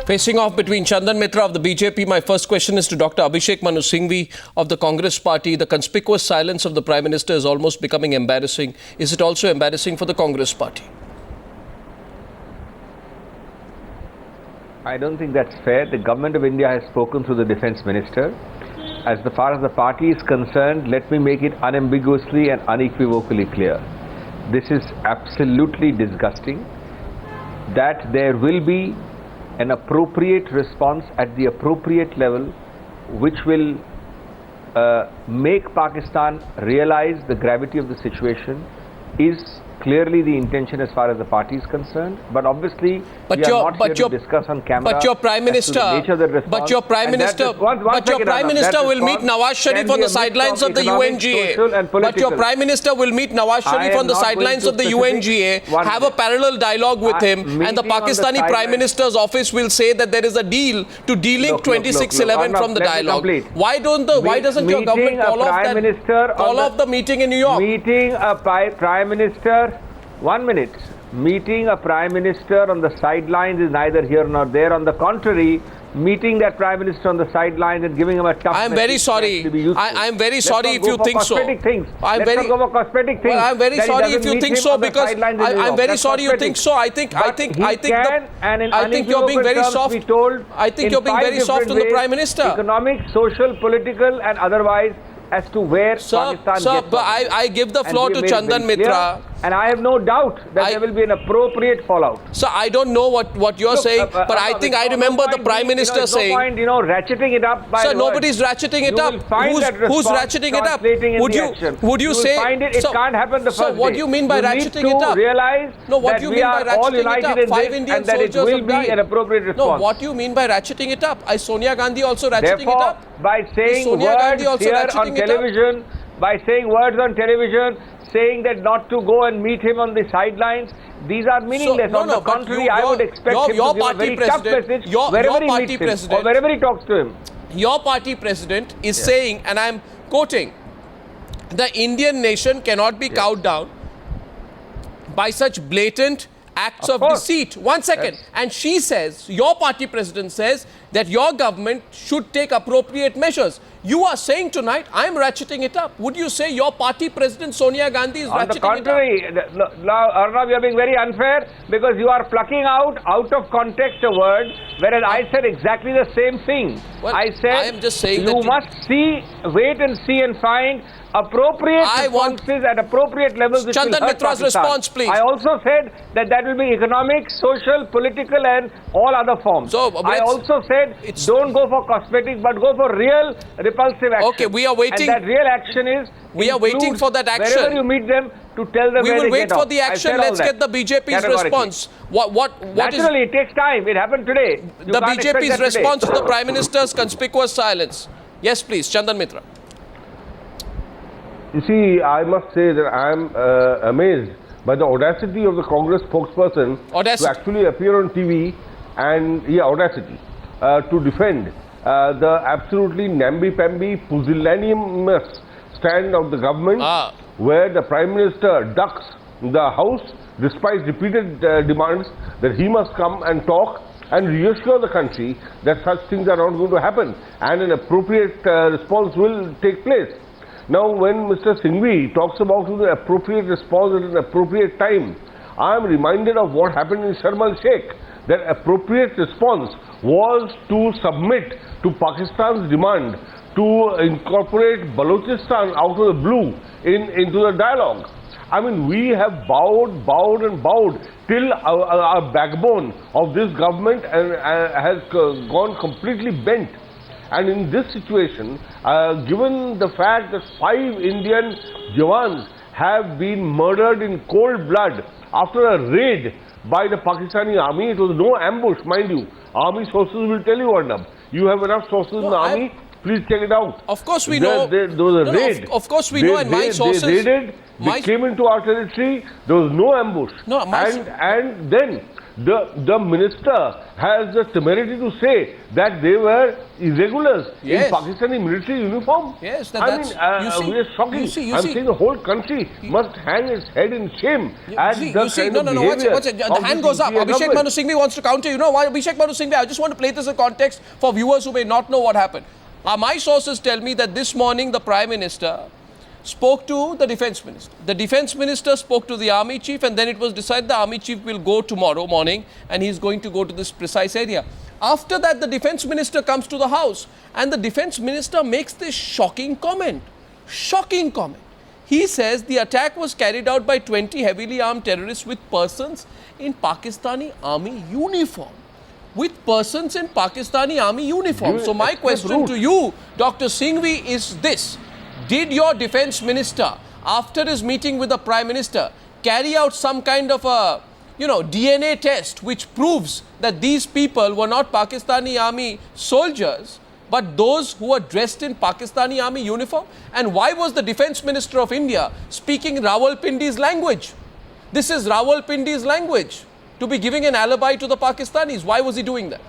Facing off between Chandan Mitra of the BJP, my first question is to Dr. Abhishek Manu Singhvi of the Congress Party. The conspicuous silence of the Prime Minister is almost becoming embarrassing. Is it also embarrassing for the Congress Party? I don't think that's fair. The Government of India has spoken through the Defence Minister. As far as the party is concerned, let me make it unambiguously and unequivocally clear. This is absolutely disgusting. That there will be an appropriate response at the appropriate level which will make Pakistan realize the gravity of the situation is clearly the intention as far as the party is concerned. But obviously, we are not here to discuss on camera. But your Prime Minister, will meet Nawaz Sharif on the sidelines of the UNGA. But your Prime Minister will meet Nawaz Sharif on the sidelines of the UNGA, have a parallel dialogue with him, and the Pakistani Prime Minister's office will say that there is a deal to delink 2611 from the dialogue. Why doesn't your government call off the meeting in New York? Meeting a Prime Minister. 1 minute. Meeting a Prime Minister on the sidelines is neither here nor there. On the contrary, meeting that Prime Minister on the sidelines and giving him a tough I am very sorry. I am very sorry if you think so. I'm very sorry if you think so, because I'm very sorry you think so. I think you're being very soft. I think you're being very soft on the Prime Minister. Economic, social, political and otherwise, as to where Pakistan gets. But I give the floor to Chandan Mitra. And I have no doubt that there will be an appropriate fallout. So I don't know what you're saying, but I think I remember the Prime Minister saying... No point, ratcheting it up by... Sir, nobody's ratcheting it up. Who's ratcheting it up? Would you say... It can't happen the first day. So what do you mean by ratcheting it up? Realize that we are all united in this and that it will be an appropriate response. No, what do you mean by ratcheting it up? Is Sonia Gandhi also ratcheting it up? By saying words here on television, saying that not to go and meet him on the sidelines, these are meaningless. On the contrary, I would expect him to give a very tough message wherever he meets him or wherever he talks to him. Your party president is saying, and I'm quoting, the Indian nation cannot be cowed down by such blatant acts of deceit. 1 second. Yes. And she says, your party president says, that your government should take appropriate measures. You are saying tonight, I'm ratcheting it up. Would you say your party president Sonia Gandhi is ratcheting it up? On the contrary, Arnav, you are being very unfair because you are plucking out of context a word, whereas I said exactly the same thing. Well, I said I am just saying you must wait and see and find appropriate responses at appropriate levels which Chandan will hurt Mitra's Pakistan. response, please. I also said that will be economic, social, political and all other forms. So, I also said don't go for cosmetic but go for real repulsive action. Okay, we are waiting. And that real action is we are waiting for that action. Wherever you meet them to tell them we will wait for the action. Let's get the BJP's response. Naturally, it takes time. It happened today. The BJP's response to the Prime Minister's conspicuous silence. Yes, please, Chandan Mitra. You see, I must say that I am amazed by the audacity of the Congress spokesperson to actually appear on TV and, audacity, to defend the absolutely namby-pamby, pusillanimous stand of the government, where the Prime Minister ducks the House despite repeated demands that he must come and talk and reassure the country that such things are not going to happen and an appropriate response will take place. Now, when Mr. Singhvi talks about the appropriate response at an appropriate time, I am reminded of what happened in Sharm el-Sheikh. That appropriate response was to submit to Pakistan's demand to incorporate Balochistan out of the blue into the dialogue. I mean, we have bowed till our backbone of this government has gone completely bent. And in this situation, given the fact that 5 Indian Jawans have been murdered in cold blood after a raid by the Pakistani army, it was no ambush, mind you. Army sources will tell you, Arnab. You have enough sources in the army, please check it out. Of course we know. There was a raid. Of course we know, and my sources... They raided, they came into our territory, there was no ambush. And then the minister has the temerity to say that they were irregulars Yes. in Pakistani military uniform. Yes, We are shocking. I'm saying the whole country must hang its head in shame at the kind of behavior watch it. The of hand this goes up. UPA Abhishek government. Manu Singhvi wants to counter. You know why? Abhishek Manu Singhvi, I just want to play this in context for viewers who may not know what happened. My sources tell me that this morning the Prime Minister spoke to the Defence Minister. The Defence Minister spoke to the Army Chief, and then it was decided the Army Chief will go tomorrow morning and he's going to go to this precise area. After that, the Defence Minister comes to the House and the Defence Minister makes this shocking comment. Shocking comment. He says the attack was carried out by 20 heavily armed terrorists with persons in Pakistani Army uniform. With persons in Pakistani Army uniform. So my question to you, Dr. Singhvi, is this. Did your Defence Minister, after his meeting with the Prime Minister, carry out some kind of a, DNA test which proves that these people were not Pakistani Army soldiers, but those who were dressed in Pakistani Army uniform? And why was the Defence Minister of India speaking Rawalpindi's language? This is Rawalpindi's language, to be giving an alibi to the Pakistanis. Why was he doing that?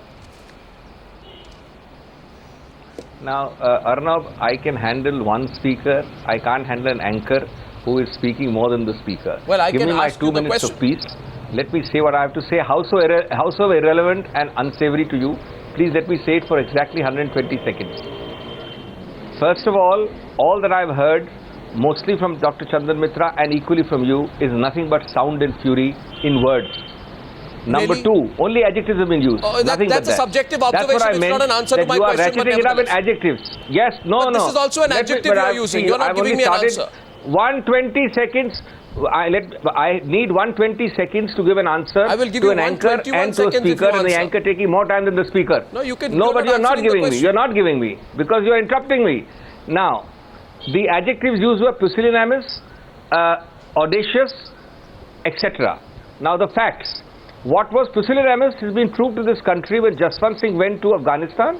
Now, Arnab, I can handle one speaker. I can't handle an anchor who is speaking more than the speaker. Well, I Give can me my ask 2 you the minutes question. of peace. Let me say what I have to say. Howsoever irrelevant and unsavory to you, please let me say it for exactly 120 seconds. First of all that I've heard, mostly from Dr. Chandan Mitra and equally from you, is nothing but sound and fury in words. Number Really? 2, only adjectives have been used. Nothing that's but a subjective observation. That's what I It's meant, not an answer to that my you are question, but ratcheting it up in nevertheless. adjectives. Yes, no. But this is also an adjective you are using. You're not I've giving only me an started answer. 120 seconds. I need 120 seconds to give an answer I will give to you an anchor 121 and to a seconds if speaker, you and the answer. anchor taking more time than the speaker. No, you can. No, but you're not answering the giving me. question. You're not giving me because you're interrupting me. Now, the adjectives used were pusillanimous, audacious, etc. Now, the facts. What was pusillanimous has been proved to this country when Jaswant Singh went to Afghanistan,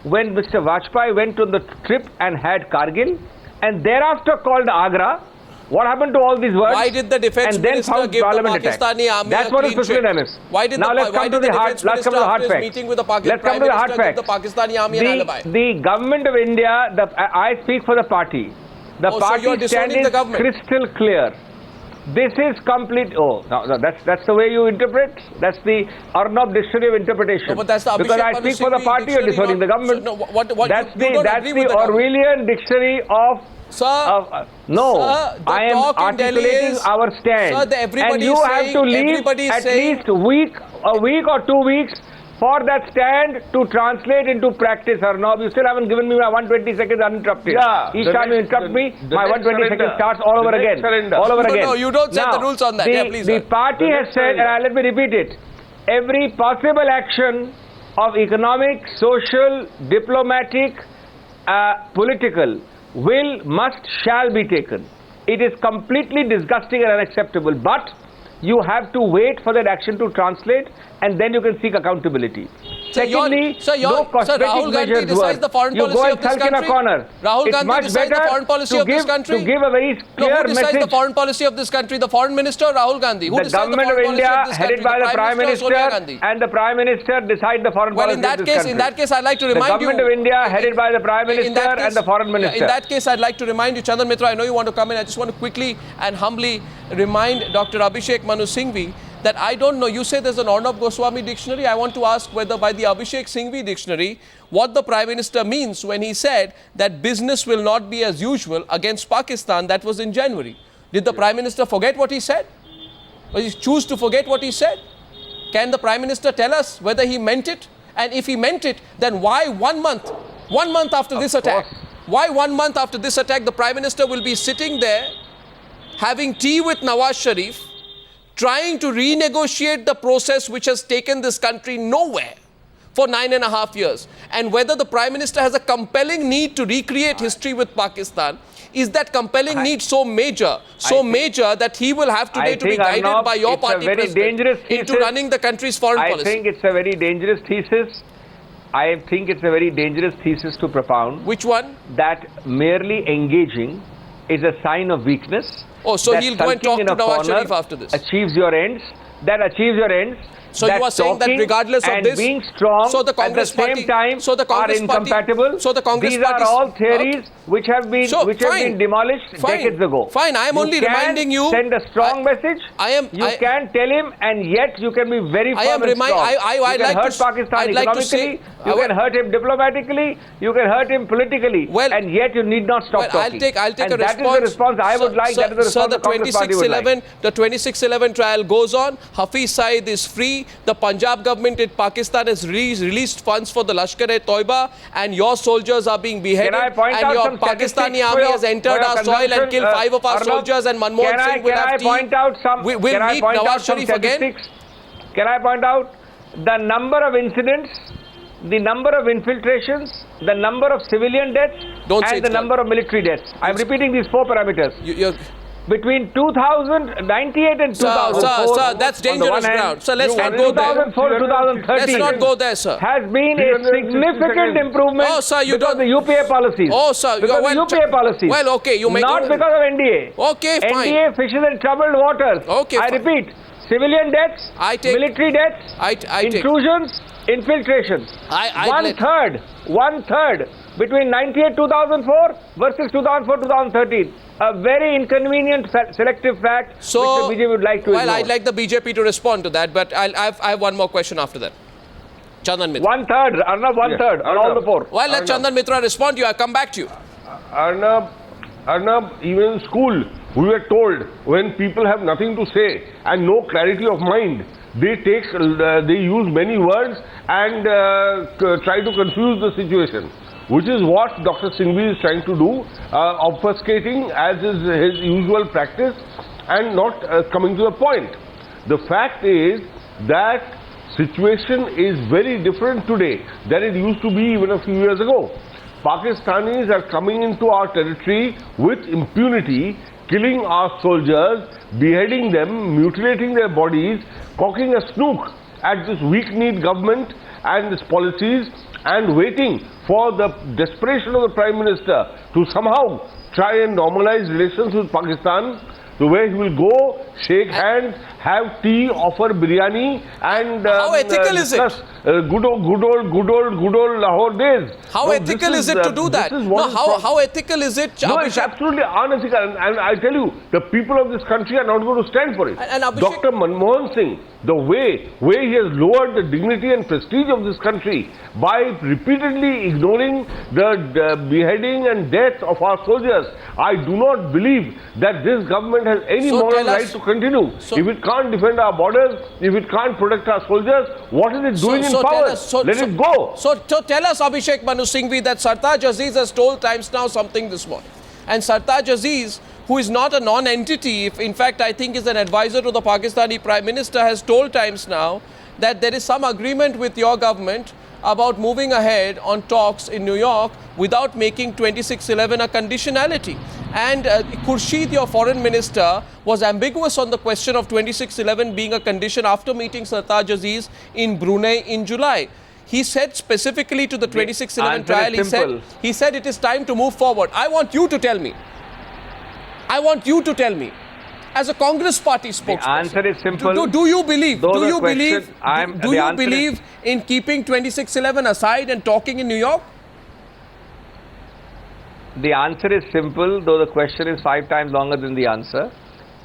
when Mr. Vajpayee went on the trip and had Kargil, and thereafter called Agra. What happened to all these words? Why did the Defence and then Minister found give the Parliament attack. Pakistani Army That's a what is clean sheet? pusillanimous. Why did now the, let's why come to did the the hard. Defence Let's come to the hard Minister, after his facts. meeting with the Let's come Prime to the hard Minister, give facts. the Pakistani Army an alibi? The government of India. I speak for the party. The So party you're stand disowning is the government? crystal clear. This is complete. Oh, no, that's the way you interpret. That's the Arnab dictionary of interpretation. No, but that's the because Abhishek I speak for the Manu party, you're Singhvi disowning the dictionary, government. not- so no, that's you don't that's agree the with the government. Orwellian dictionary of. Sir, No, sir, the I am talk in Delhi articulating is- our stand. Sir, everybody and you is have saying- to leave everybody is at saying- least a week or 2 weeks for that stand to translate into practice, Arnab. You still haven't given me my 120 seconds uninterrupted. Yeah, Each the time you next- interrupt me, the my next 120 surrender. seconds starts all over The next again. surrender. All over No, again. no, you don't set the rules on that. Yeah, please, The sir. party The has next said, surrender. and let me repeat it, every possible action of economic, social, diplomatic, political shall be taken. It is completely disgusting and unacceptable, but you have to wait for that action to translate and then you can seek accountability. Secondly, no cosmetic Rahul Gandhi measures decides work. the foreign You policy go of and this sulk in a country. corner. Rahul It's Gandhi much decides the better foreign policy to of this give- country. To give a very No, clear who decides message. the foreign policy of this country? The foreign minister or Rahul Gandhi? Who The decides government the of foreign India, policy of this headed country? by the Prime Minister or Sonia Minister, Gandhi? and the Prime Minister decide the foreign Well, policy in that of this country. case, I'd like to The remind you. government of India, headed by the Prime in Minister that and the Foreign Minister. In that case, I'd like to remind you, Chandan Mitra, I know you want to come in. I just want to quickly and humbly remind Dr. Abhishek Manu Singhvi that I don't know. You say there's an Arnab Goswami dictionary. I want to ask whether by the Abhishek Singhvi dictionary, what the Prime Minister means when he said that business will not be as usual against Pakistan. That was in January. Did the Prime Minister forget what he said? Or he choose to forget what he said? Can the Prime Minister tell us whether he meant it? And if he meant it, then why 1 month? 1 month after this attack. Why 1 month after this attack, the Prime Minister will be sitting there having tea with Nawaz Sharif, trying to renegotiate the process which has taken this country nowhere for 9.5 years. And whether the Prime Minister has a compelling need to recreate history with Pakistan, is that compelling need so major that he will have today to be guided Arnab, by your it's a party very dangerous president into thesis. running the country's foreign I policy? think it's a very dangerous thesis. I think it's a very dangerous thesis to propound. Which one? That merely engaging is a sign of weakness. Oh, so that he'll go and sulking talk in to a Nawaz corner Sharif after this. achieves your ends. That achieves your ends. So you are saying that talking regardless of and this, being strong so the Congress at the same party, time so the Congress are incompatible. Party, so the Congress These party, are all theories which have been demolished decades ago. Fine, I am only reminding you. Send a strong message. You can tell him, and yet you can be very firm and strong. You can hurt Pakistan economically. You can hurt him diplomatically. You can hurt him politically. Well, and yet you need not stop talking. I'll take and a that response. is the response I would like. That is the response the Congress party would like. The 2611 trial goes on. Hafiz Saeed is free. The Punjab government in Pakistan has released funds for the Lashkar-e-Toiba, and your soldiers are being beheaded. Can I point and out your some Pakistani army has entered our soil and killed 5 of our soldiers. And Manmohan Singh will have tea. We'll meet Nawaz Sharif again. Can I point out the number of incidents, the number of infiltrations, the number of civilian deaths, and the number of military deaths? I'm repeating these 4 parameters. Between 2098 and 2004, sir, that's dangerous ground. So let's not go there. 2004 to 2013. Let's not go there, sir. Has been a significant improvement. Oh, sir, you because don't. The UPA policies. Oh, sir, because the UPA policies. Well, okay, you make not because of NDA. Okay, fine. NDA fishes in troubled waters. Okay, I repeat, civilian deaths, military deaths, intrusions, infiltrations. One third between 98 2004 versus 2004 2013. A very inconvenient selective fact which the BJP would like to ignore. I'd like the BJP to respond to that, but I have one more question after that. Chandan Mitra. One third, Arnab, one third, on all the 4. Well, let Chandan Mitra respond to you. I'll come back to you. Arnab, even in school, we were told when people have nothing to say and no clarity of mind, they use many words and try to confuse the situation, which is what Dr. Singhvi is trying to do, obfuscating as is his usual practice and not coming to the point. The fact is that situation is very different today than it used to be even a few years ago. Pakistanis are coming into our territory with impunity, killing our soldiers, beheading them, mutilating their bodies, cocking a snook at this weak-kneed government and its policies, and waiting for the desperation of the Prime Minister to somehow try and normalize relations with Pakistan, the way he will go, shake hands, have tea, offer biryani, and how ethical is it? Good old Lahore days. How ethical is it to do that? How ethical is it? No, it's absolutely unethical. And I tell you, the people of this country are not going to stand for it. Dr. Manmohan Singh, the way he has lowered the dignity and prestige of this country by repeatedly ignoring the beheading and death of our soldiers, I do not believe that this government has any moral right to continue. If it can't defend our borders, if it can't protect our soldiers, what is it doing in power? Let it go. So tell us, Abhishek Manu Singhvi, that Sartaj Aziz has told Times Now something this morning. And Sartaj Aziz, who is not a non-entity, in fact I think is an advisor to the Pakistani Prime Minister, has told Times Now that there is some agreement with your government about moving ahead on talks in New York without making 2611 a conditionality. And Khurshid, your foreign minister, was ambiguous on the question of 2611 being a condition after meeting Sartaj Aziz in Brunei in July. He said specifically to the 2611 trial, he said it is time to move forward. I want you to tell me. As a Congress party spokesperson, the answer is simple. Do you believe in keeping 2611 aside and talking in New York? The answer is simple, though the question is 5 times longer than the answer.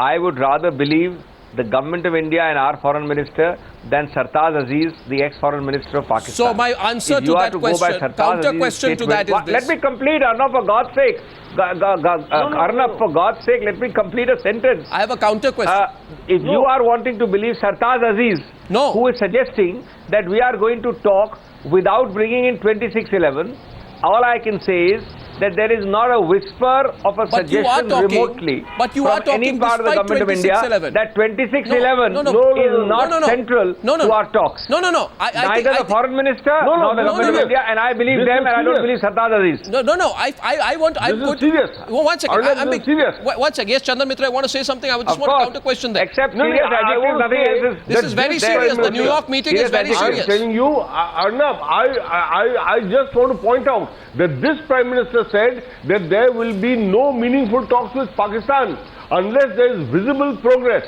I would rather believe the government of India and our foreign minister than Sartaj Aziz, the ex-foreign minister of Pakistan. So my answer to that question, counter question to that is this. Let me complete, Arnab, for God's sake. Arnab, for God's sake, let me complete a sentence. I have a counter question. If you are wanting to believe Sartaj Aziz, who is suggesting that we are going to talk without bringing in 2611, all I can say is that there is not a whisper of a suggestion remotely from any part of the government of India that 2611 is not central to our talks. Neither the foreign minister nor the government of India, and I believe them, and I don't believe Sartaj Aziz. I want. This is serious. One second. I'm being serious. One second. Yes, Chandan Mitra, I want to say something. I just want to counter question that. Except serious adjectives, nothing else. This is very serious. The New York meeting is very serious. I'm telling you, Arnab, I just want to point out that this Prime Minister said that there will be no meaningful talks with Pakistan unless there is visible progress.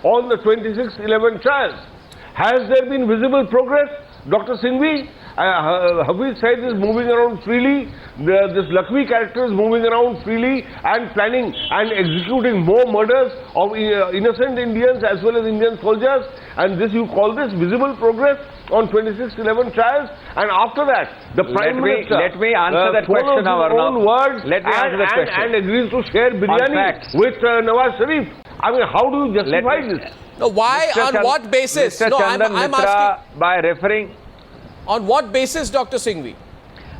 on the 26/11 trials. Has there been visible progress, Dr. Singhvi? Hafiz Saeed is moving around freely. This Lakhvi character is moving around freely and planning and executing more murders of innocent Indians as well as Indian soldiers. And this, you call this visible progress on 26/11 trials? And after that, the Prime Minister let me answer that question, own words let me answer that question. And agrees to share biryani with Nawaz Sharif. I mean, how do you justify this? No, why? On what basis? Mr. No, Chandan I'm Mitra, asking. by referring... On what basis, Dr. Singhvi?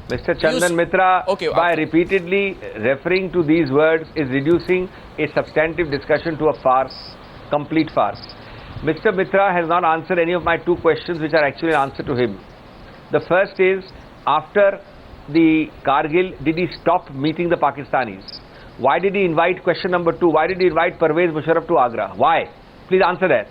Mr. Chandan Mitra, by repeatedly referring to these words, is reducing a substantive discussion to a farce, complete farce. Mr. Mitra has not answered any of my two questions, which are actually an answer to him. The first is, after the Kargil, did he stop meeting the Pakistanis? Why did he invite, question number 2, why did he invite Parvez Musharraf to Agra? Why? Please answer that.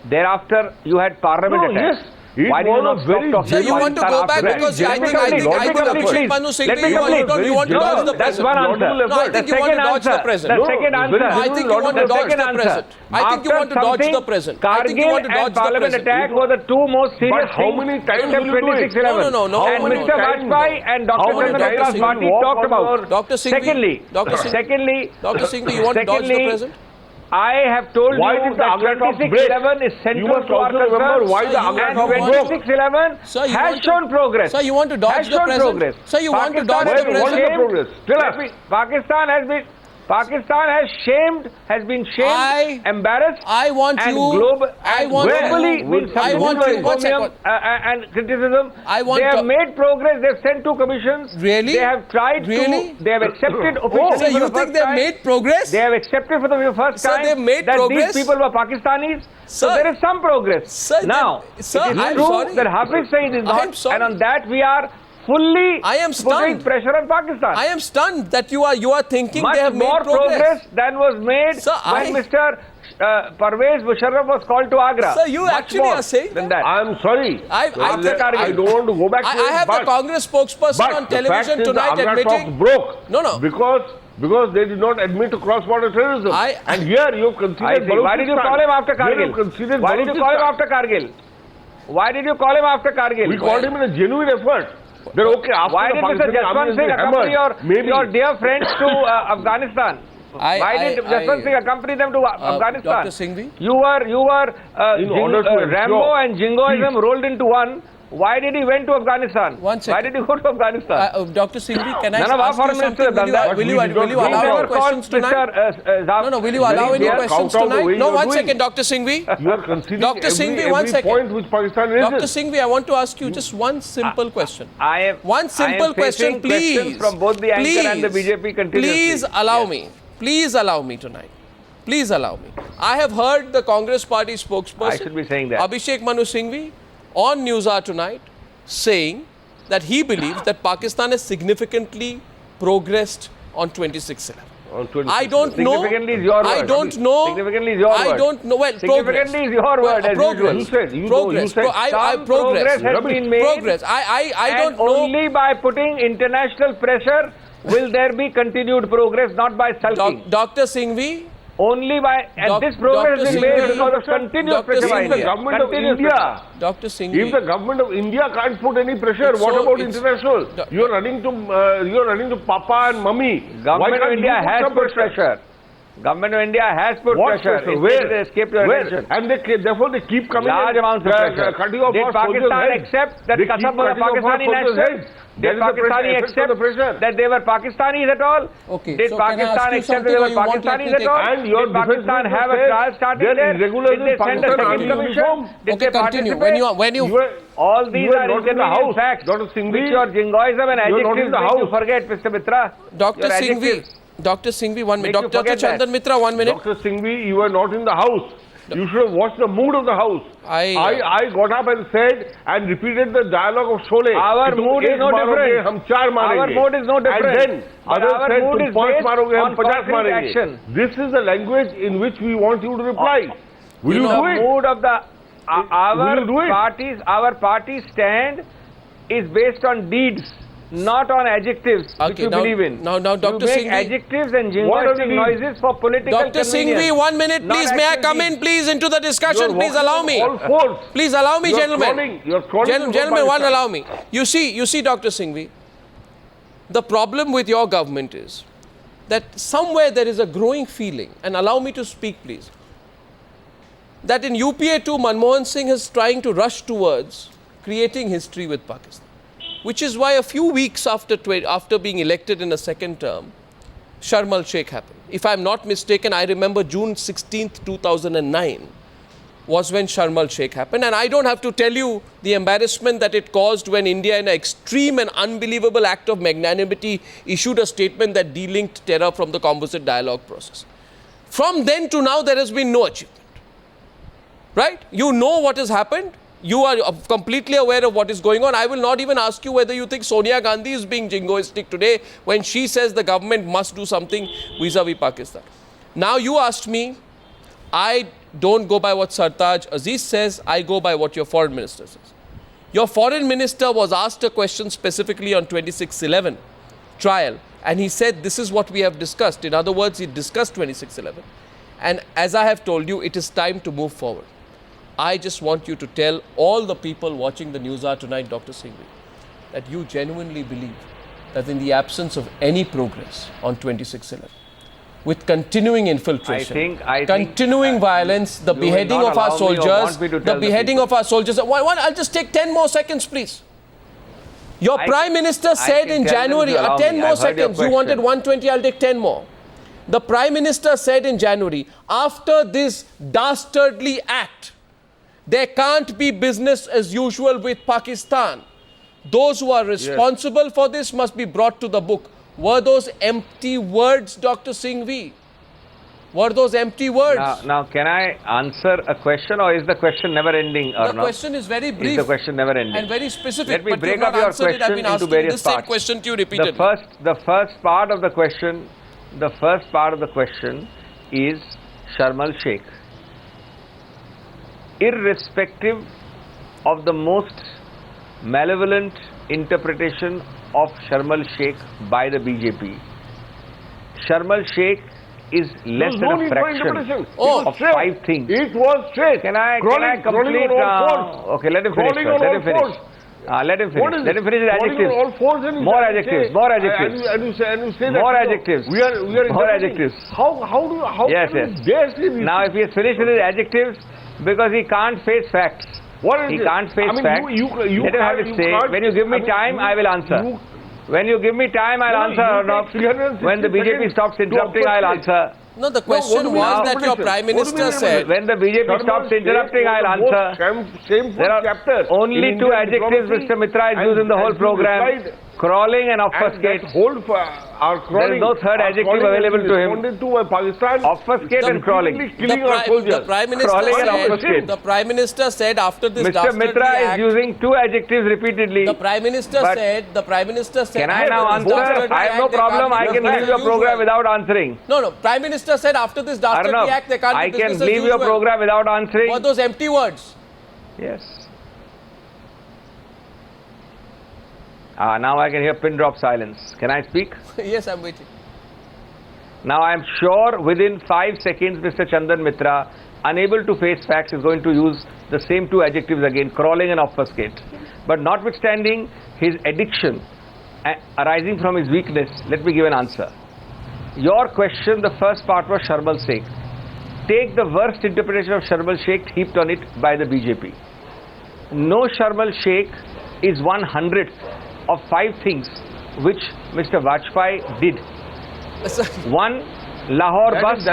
Thereafter, you had parliament attacks. Yes. Why did you not stop talking? So you want to go back because I think Abhishek Manu Singhvi, you want to dodge the president. That's one answer. No, I think you want to dodge the president. The second answer. I think you want to dodge the president. I think you want to dodge the president. I think you want to dodge the Parliament president. attack were the two most serious But how many times will you do it? 26/11. No. And Mr. Vajpayee and Dr. Chandra's party talked about. Dr. Singhvi, Dr. Singhvi, you want to dodge the president? I have told why you did the that Agra talks 26/11 is You central must to our also remember why the Agra and talks broke. 26/11 has shown progress. Sir, you want to dodge the president? Sir, you want to dodge the What is president? the progress? Tell us. Pakistan has been shamed, embarrassed, I want and you. globally I want been I want you. One second. and criticism. I want they have to- made progress. They've sent 2 commissions. Really? They have tried Really? to. They have accepted So officially for you the think first they've time. made progress? They have accepted for the first Sir, time they've made that progress? these people were Pakistanis. So Sir. there is some progress. Sir, now, sir, it is I'm true sorry. that Hafiz Saeed is I'm not, sorry. and on that we are fully I am putting stunned. pressure on Pakistan. I am stunned that you are thinking Much they have more made progress. than was made Sir, when Mr. Parvez Musharraf was called to Agra. Sir, you Much actually more are saying than that. that. I'm sorry. I don't want to go back to I have it, the Congress spokesperson but on the fact television is tonight the Agra admitting. talks broke. No. Because they did not admit to cross-border terrorism. And here you have considered Balochistan. Why did you call him after Here you have Kargil? considered Why did you call him Balochistan. after Kargil? Why did you call him after Kargil? We called him in a genuine effort. That okay, after Why the did Mr. Pakistani army Jaswant has Singh been accompany hammered, your dear friends to Afghanistan? Why did Jaswant Singh accompany them to Afghanistan? Dr. Singhvi? You were In order to Rambo ensure and Jingoism peace. rolled into one. Why did he went to Afghanistan? One second. Why did he go to Afghanistan? Dr. Singhvi, can I None of our ask you foreign ministers something? have done that. Will you But we allow did any not questions tonight? No, will you allow any clear, questions count out the way tonight? No, you are one doing. second, Dr. Singhvi. You are considering Dr. Singhvi, one every second. point which Pakistan raises. Dr. Singhvi, I want to ask you just one simple question. One simple question, please. Questions from both the anchor and the BJP continuously. Please allow me. Please allow me tonight. Please allow me. I have heard the Congress party spokesperson, I should be saying that. Abhishek Manu Singhvi, on Newshour tonight, saying that he believes that Pakistan has significantly progressed on 26/11. On 26. I don't know. Significantly is your word. I don't know. Significantly is your I word. don't know. Well, Significantly is your word, as progress. usual. You said, you progress. know, you said. Some progress. has been made. Progress. I don't And know. only by putting international pressure will there be continued progress, not by sulking. Dr. Singhvi. Only by, and this progress has been Dr. made Singhvi, because of continuous Dr. pressure by Singhvi, If the India. government of Continuous India, Dr. if the Singhvi. government of India can't put any pressure, It's what so- about it's- international? Do- You're running to Papa and Mummy. Why Government of can't India you put has some put pressure. Government of India has put What pressure. pressure? It Where? escaped your Where? attention. And therefore they keep coming Large and, amounts of pressure. cutting off Did our soldiers' Pakistan heads. accept that They keep Kasab was a cutting off our Pakistani soldiers' national? heads. That Did is the pressure, Pakistani effect of the pressure. accept that they were Pakistanis at all? Okay, Did so can I ask Pakistan you accept that something they or were you want let me Pakistanis at take- all? And your Did Pakistan defense have a minister trial said started there are there? irregulars Did they in send a Pakistan second Army commission? uniform. Did Okay, they continue. participate? When you All these were are not in the inconvenient house. facts Dr. Singhvi, which your jingoism and you were not adjectives in the make you house. forget, Mr. Mitra. Dr. Your Singhvi. adjectives. Dr. Singhvi, 1 minute. Make you Dr. forget that. Chandan Mitra, 1 minute. Dr. Singhvi, you were not in the house. You should have watched the mood of the house. I got up and said and repeated the dialogue of Sholay. Our mood is no different. हम चार मारेंगे. Our mood is no different. And then But others our said mood तुम is पांच based मारोगे हम on 50 concrete मारेंगे. action. This is the language in which we want you to reply. Will you The do it? mood of the Will you do it? our party's stand is based on deeds, not on adjectives, which Okay, you now- believe in. now, Dr. You make Singhvi- adjectives and What are jingoistic these? noises for political Dr. convenience. Singhvi, 1 minute, Not please. May I actual come in, deeds. please, into the discussion? You're Please walking allow on me. all fours. Please allow me, You're gentlemen. crawling- you're crawling from Gentlemen, one, Pakistan. allow me. You see, Dr. Singhvi, the problem with your government is that somewhere there is a growing feeling, and allow me to speak, please, that in UPA 2, Manmohan Singh is trying to rush towards creating history with Pakistan, which is why a few weeks after being elected in a second term, Sharm el-Sheikh happened. If I'm not mistaken, I remember June 16th, 2009 was when Sharm el-Sheikh happened. And I don't have to tell you the embarrassment that it caused when India, in an extreme and unbelievable act of magnanimity, issued a statement that delinked terror from the composite dialogue process. From then to now, there has been no achievement. Right? You know what has happened. You are completely aware of what is going on. I will not even ask you whether you think Sonia Gandhi is being jingoistic today when she says the government must do something vis-a-vis Pakistan. Now you asked me, I don't go by what Sartaj Aziz says, I go by what your foreign minister says. Your foreign minister was asked a question specifically on 2611 trial, and he said this is what we have discussed. In other words, he discussed 2611. And as I have told you, it is time to move forward. I just want you to tell all the people watching the News Hour tonight, Dr. Singhvi, that you genuinely believe that in the absence of any progress on 2611, with continuing infiltration, continuing violence, the beheading of our soldiers, the beheading of our soldiers. I'll just take 10 more seconds, please. Your Prime Minister said in January, 10 more seconds, you wanted 120, I'll take 10 more. The Prime Minister said in January, after this dastardly act, there can't be business as usual with Pakistan. Those who are responsible for this must be brought to the book. Were those empty words, Dr. Singhvi? Were those empty words? Now, can I answer a question, or is the question never ending? The question is very brief. Is the question never ending? And very specific. Let me break up your question into various parts. Same question to you repeatedly. The first part of the question is Sharm el-Sheikh. Irrespective of the most malevolent interpretation of Sharm el-Sheikh by the BJP, Sharm el-Sheikh is less than a fraction of 5 things. It was straight. Can I complete? Okay, let him finish. Let him finish his adjectives. More adjectives. More adjectives. More adjectives. We are more adjectives. How yes. Now, if he has finished with his adjectives, because he can't face facts. He can't face facts. Let him have his say. When you give me time, I will answer. When you give me time, I'll answer or not. When the BJP stops interrupting, I'll answer. No, the question was that your Prime Minister said... When the BJP stops interrupting, I'll answer. There are only 2 adjectives Mr. Mitra is using the whole program. Crawling and obfuscate. There is no third adjective available to him. Obfuscate and crawling. The Prime Minister said after this Mr. Mitra is using 2 adjectives repeatedly. The Prime Minister said... Can I now answer? I have no problem. I can leave your program without answering. No. Prime Minister said after this dastardly act, there can't be business as usual. I can leave your program without answering. Were those empty words? Yes. Now I can hear pin drop silence. Can I speak? Yes, I'm waiting. Now I am sure within 5 seconds Mr. Chandan Mitra, unable to face facts, is going to use the same 2 adjectives again, crawling and obfuscate. But notwithstanding his addiction arising from his weakness, let me give an answer. Your question, the first part was Sharm el-Sheikh. Take the worst interpretation of Sharm el-Sheikh heaped on it by the BJP. No, Sharm el-Sheikh is 1/100th of 5 things which Mr. Vajpayee did. 1. Lahore bus, 2.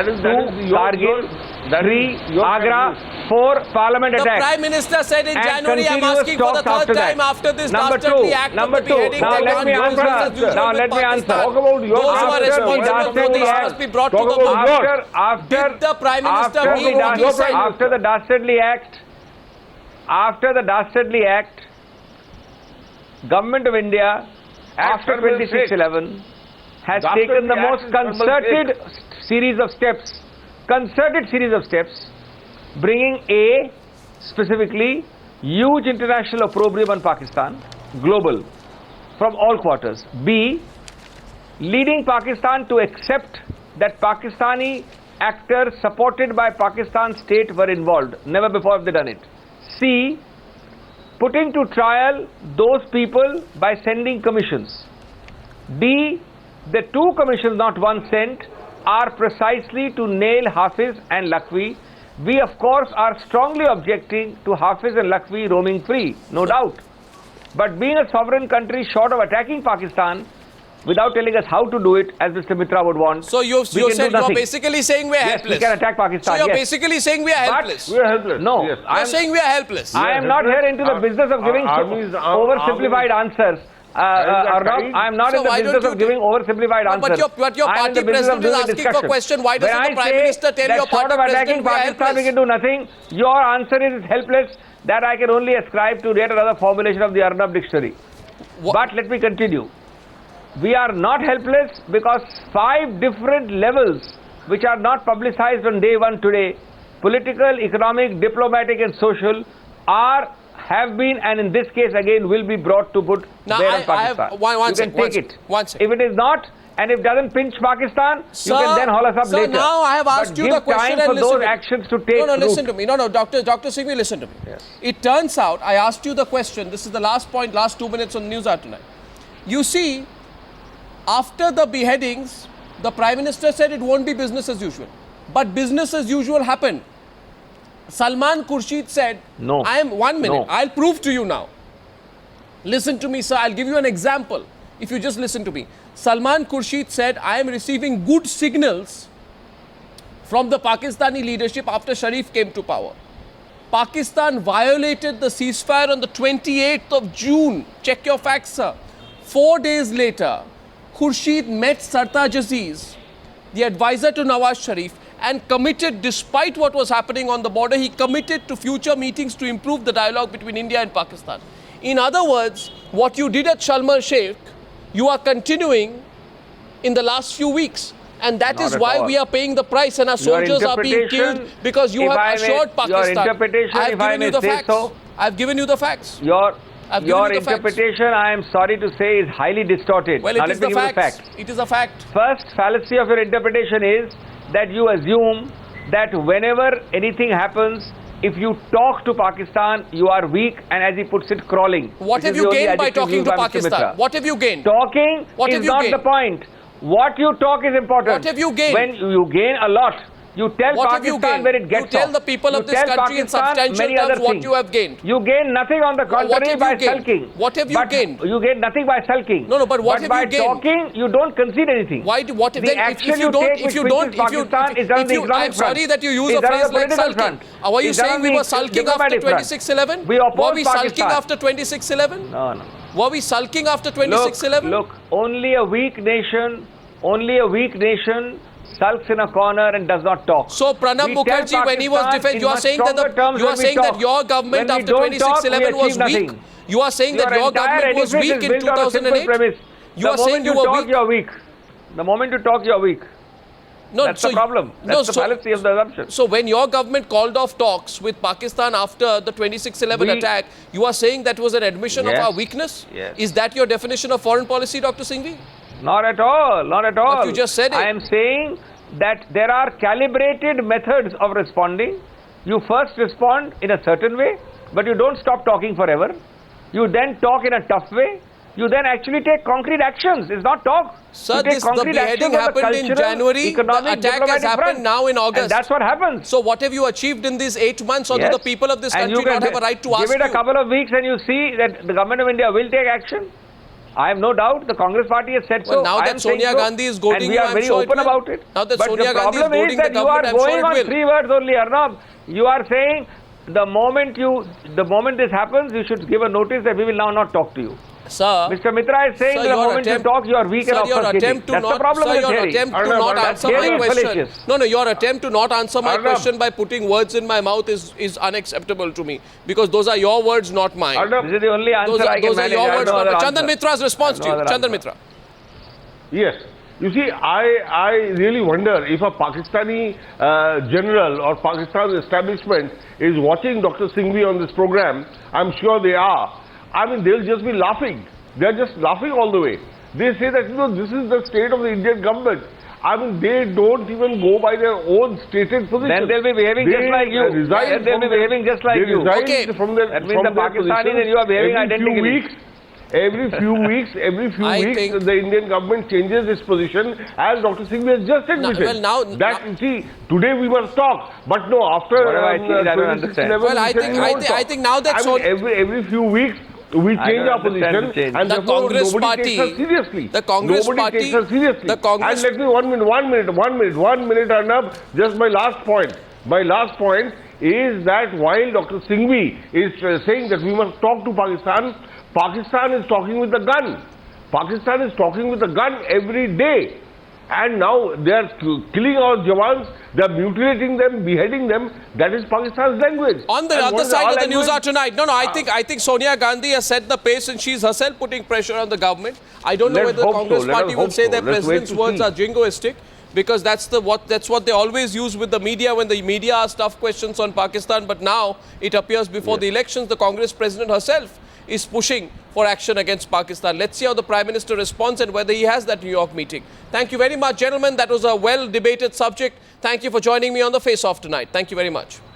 Kargil, 3. Agra, 4. Parliament attack. The Prime Minister said in January, I'm asking for the 3rd time after this dastardly act of the beheading. Now let me answer. Those who are responsible for this must be brought to the book. Did the Prime Minister mean what he said? After the dastardly act, Government of India, after 2611, has taken the most concerted series of steps, bringing specifically huge international opprobrium on Pakistan, global, from all quarters. B, leading Pakistan to accept that Pakistani actors supported by Pakistan state were involved. Never before have they done it. C, putting to trial those people by sending commissions. D, the two commissions, not one, sent are precisely to nail Hafiz and Lakhvi. We of course are strongly objecting to Hafiz and Lakhvi roaming free, no doubt. But being a sovereign country, short of attacking Pakistan, without telling us how to do it, as Mr. Mitra would want, so you're basically saying we're helpless. Yes, we can attack Pakistan. So you're basically saying we are helpless. We are helpless. No, yes. You're saying we are helpless. I am not here into the business of giving oversimplified answers. I am not in the business of giving oversimplified answers. But your party president is asking for a question. Why doesn't the Prime Minister tell your party president we are helpless? We can do nothing. Your answer is helpless. That I can only ascribe to yet another formulation of the Arnab dictionary. But let me continue. We are not helpless because 5 different levels which are not publicized on day one today, political, economic, diplomatic and social, have been and in this case again will be brought to put there on Pakistan. You can take it. If it is not, and if it doesn't pinch Pakistan, you can then haul us up later. Now I have asked you the question and listen to me. Actions to take listen to me. Dr. Singhvi, listen to me. Yes. It turns out, I asked you the question, this is the last point, last 2 minutes on News Hour tonight. You see, after the beheadings, the Prime Minister said it won't be business as usual. But business as usual happened. Salman Khurshid said, no. I am 1 minute, No. I'll prove to you now. Listen to me, sir, I'll give you an example. If you just listen to me. Salman Khurshid said, I am receiving good signals from the Pakistani leadership after Sharif came to power. Pakistan violated the ceasefire on the 28th of June. Check your facts, sir. 4 days later, Khurshid met Sartaj Aziz, the advisor to Nawaz Sharif, and committed, despite what was happening on the border, he committed to future meetings to improve the dialogue between India and Pakistan. In other words, what you did at Sharm el-Sheikh, you are continuing in the last few weeks. And that is why we are paying the price and our soldiers are being killed because you have assured Pakistan. Your interpretation, I have given you the facts. I have given you the facts. Your interpretation, I am sorry to say, is highly distorted. Well, it is the facts. It is a fact. First fallacy of your interpretation is that you assume that whenever anything happens, if you talk to Pakistan, you are weak and, as he puts it, crawling. What have you gained by talking to Pakistan? What have you gained? Talking is not the point. What you talk is important. What have you gained? When you gain a lot, you tell Pakistan where it gets off. You tell the people of this country in substantial terms what you have gained. You gain nothing on the contrary by sulking. What have you gained? You gain nothing by sulking. No, but what have you gained? By talking, you don't concede anything. Why? What if the action you take which pinches Pakistan is on the economic front. I'm sorry that you use a phrase like sulking. Were you saying we were sulking after 26/11? We oppose Were we sulking after 26/11? No. Were we sulking after 26/11? Look, only a weak nation sulks in a corner and does not talk. So Pranab Mukherjee, when he was defending, you are saying that your government after 26/11 was weak. You are saying that your government was weak in 2008. You are saying you were weak. You are weak. The moment you talk, you are weak. No, that's the problem. That's the fallacy of the assumption. So when your government called off talks with Pakistan after the 26/11 attack, you are saying that was an admission of our weakness? Yes. Is that your definition of foreign policy, Dr. Singhvi? Not at all. Not at all. But you just said it. I am saying that there are calibrated methods of responding. You first respond in a certain way, but you don't stop talking forever. You then talk in a tough way. You then actually take concrete actions. It's not talk. Sir, the beheading happened in January. The attack has happened now in August. And that's what happens. So what have you achieved in these 8 months? Or do the people of this country not have a right to ask you? Give it a couple of weeks and you see that the government of India will take action. I have no doubt the Congress party has said so. Well, now that Sonia Gandhi is goading you, I'm very sure open about it. Now that Sonia Gandhi is goading the government, I'm sure it will. You are going on 3 words only, Arnab. You are saying the moment this happens, you should give a notice that we will now not talk to you. Sir, Mr. Mitra is saying the moment you talk, you are weak and offensive. That's the problem with your attempt to not answer my question. No, your attempt to not answer my question by putting words in my mouth is unacceptable to me. Because those are your words, not mine. This is the only answer I can manage. Those are your words, not mine. Chandan Mitra's response to you. Chandan Mitra. Yes. You see, I really wonder if a Pakistani general or Pakistan establishment is watching Dr. Singhvi on this program. I'm sure they are. I mean, they'll just be laughing They are just laughing all the way. They say that, this is the state of the Indian government. I mean, they don't even go by their own stated position. Then they'll be behaving just like you. Then they'll be behaving just like you. Okay. That means the Pakistanis and you are behaving identically. Every few weeks, the Indian government changes its position, as Dr. Singhvi has just admitted. See, today we must talk, but no, after I don't understand. Well, I think now that every few weeks we change our position, and the Congress nobody party takes us seriously. The Congress party takes us seriously. The Congress. And let me 1 minute, Arnab. Just my last point. My last point is that while Dr. Singhvi is saying that we must talk to Pakistan, Pakistan is talking with the gun. Pakistan is talking with the gun every day. And now they are killing our Jawans, they are mutilating them, beheading them. That is Pakistan's language. On the other side of the news are tonight. No, I think Sonia Gandhi has set the pace and she's herself putting pressure on the government. I don't know whether the Congress party will say their president's words are jingoistic, because that's what they always use with the media when the media asks tough questions on Pakistan. But now it appears before the elections, the Congress president herself is pushing for action against Pakistan. Let's see how the Prime Minister responds and whether he has that New York meeting. Thank you very much, gentlemen. That was a well-debated subject. Thank you for joining me on the Face Off tonight. Thank you very much.